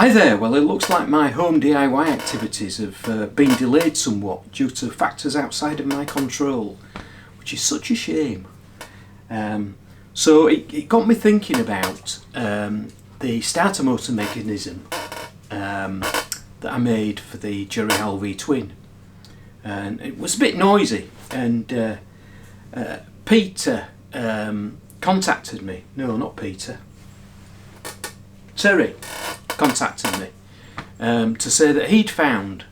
Hi there, well it looks like my home DIY activities have been delayed somewhat due to factors outside of my control, which is such a shame. So it got me thinking about the starter motor mechanism that I made for the Jury V twin. And it was a bit noisy, and Peter contacted me. No, not Peter. Terry contacted me to say that he'd found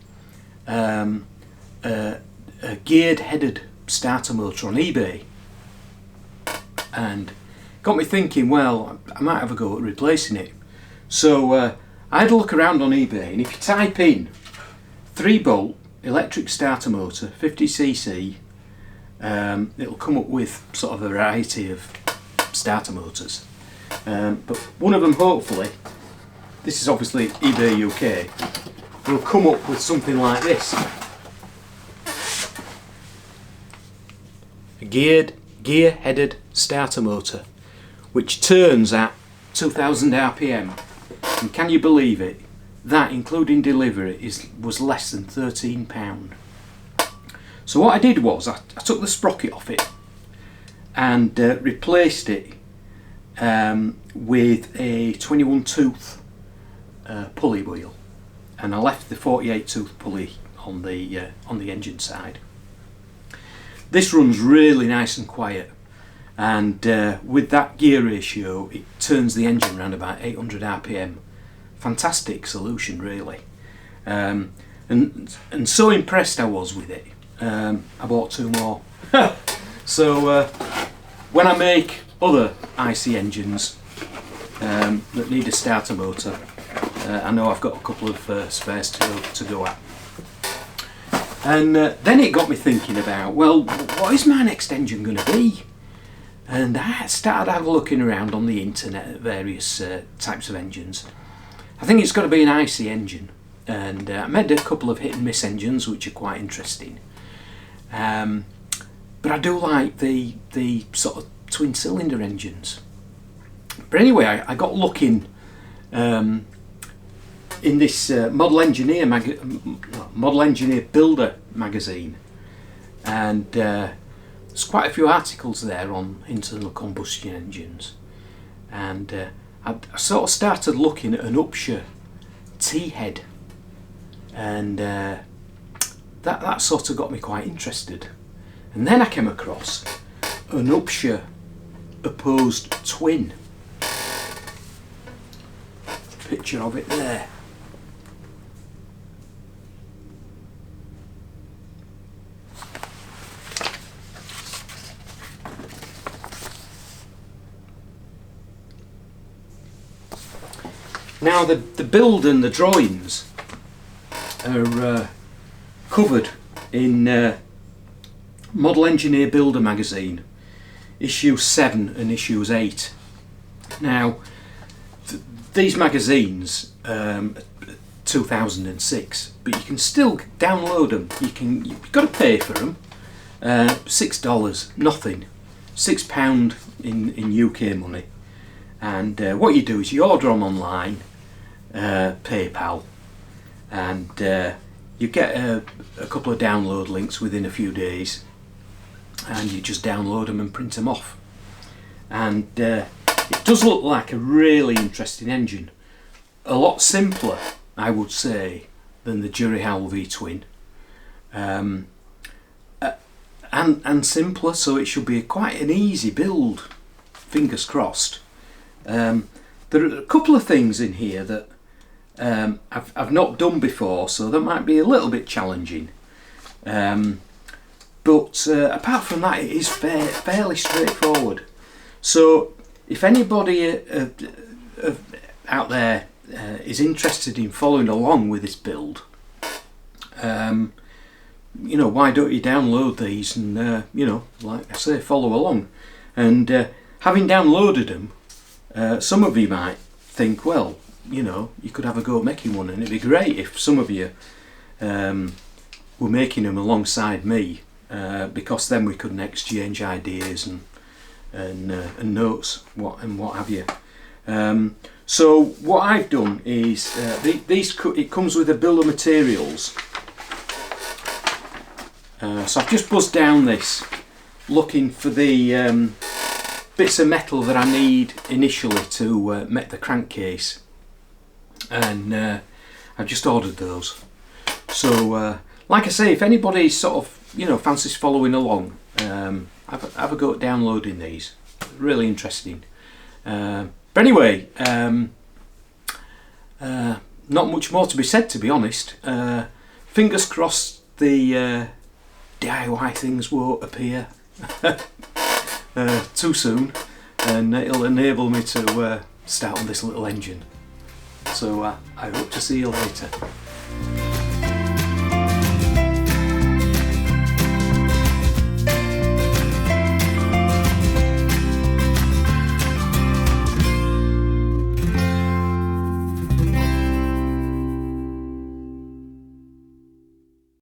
a geared headed starter motor on eBay, and got me thinking, well, I might have a go at replacing it. So I had a look around on eBay, and if you type in 3-bolt electric starter motor 50cc, it'll come up with sort of a variety of starter motors, but one of them, hopefully, this is obviously eBay UK, will come up with something like this: a gear-headed starter motor which turns at 2000 RPM, and can you believe it, that including delivery was less than £13. So what I did was I took the sprocket off it and replaced it with a 21 tooth pulley wheel, and I left the 48 tooth pulley on the engine side. This runs really nice and quiet, and with that gear ratio it turns the engine around about 800 RPM. Fantastic solution, really. And so impressed I was with it, I bought 2 more. So when I make other IC engines that need a starter motor, I know I've got a couple of spares to go at. And then it got me thinking about, well, what is my next engine going to be? And I started having a looking around on the internet at various types of engines. I think it's got to be an IC engine, and I made a couple of hit and miss engines which are quite interesting. But I do like the sort of twin cylinder engines. But anyway, I got looking in this Model Engineer Builder magazine, and there's quite a few articles there on internal combustion engines, and I sort of started looking at an Upshur T-head, and that sort of got me quite interested. And then I came across an Upshur opposed twin. Picture of it there. Now the build and the drawings are covered in Model Engineer Builder magazine, issues 7 and issues 8. Now these magazines 2006, but you can still download them. You've got to pay for them, $6, nothing, £6 in UK money. And what you do is you order them online, PayPal, and you get a couple of download links within a few days, and you just download them and print them off. And it does look like a really interesting engine, a lot simpler, I would say, than the Jury V twin, and simpler, so it should be quite an easy build, fingers crossed. There are a couple of things in here that I've not done before, so that might be a little bit challenging, but apart from that it is fairly straightforward. So if anybody out there is interested in following along with this build, you know, why don't you download these and you know, like I say, follow along. And having downloaded them, some of you might think, well, you know, you could have a go at making one, and it'd be great if some of you were making them alongside me, because then we could exchange ideas and notes, what have you. So what I've done is it comes with a bill of materials. So I've just buzzed down this, looking for the bits of metal that I need initially to make the crankcase, and I've just ordered those. So like I say, if anybody sort of, you know, fancies following along, have a go at downloading these. Really interesting. But anyway, not much more to be said, to be honest. Fingers crossed the DIY things won't appear too soon, and it'll enable me to start on this little engine. So I hope to see you later.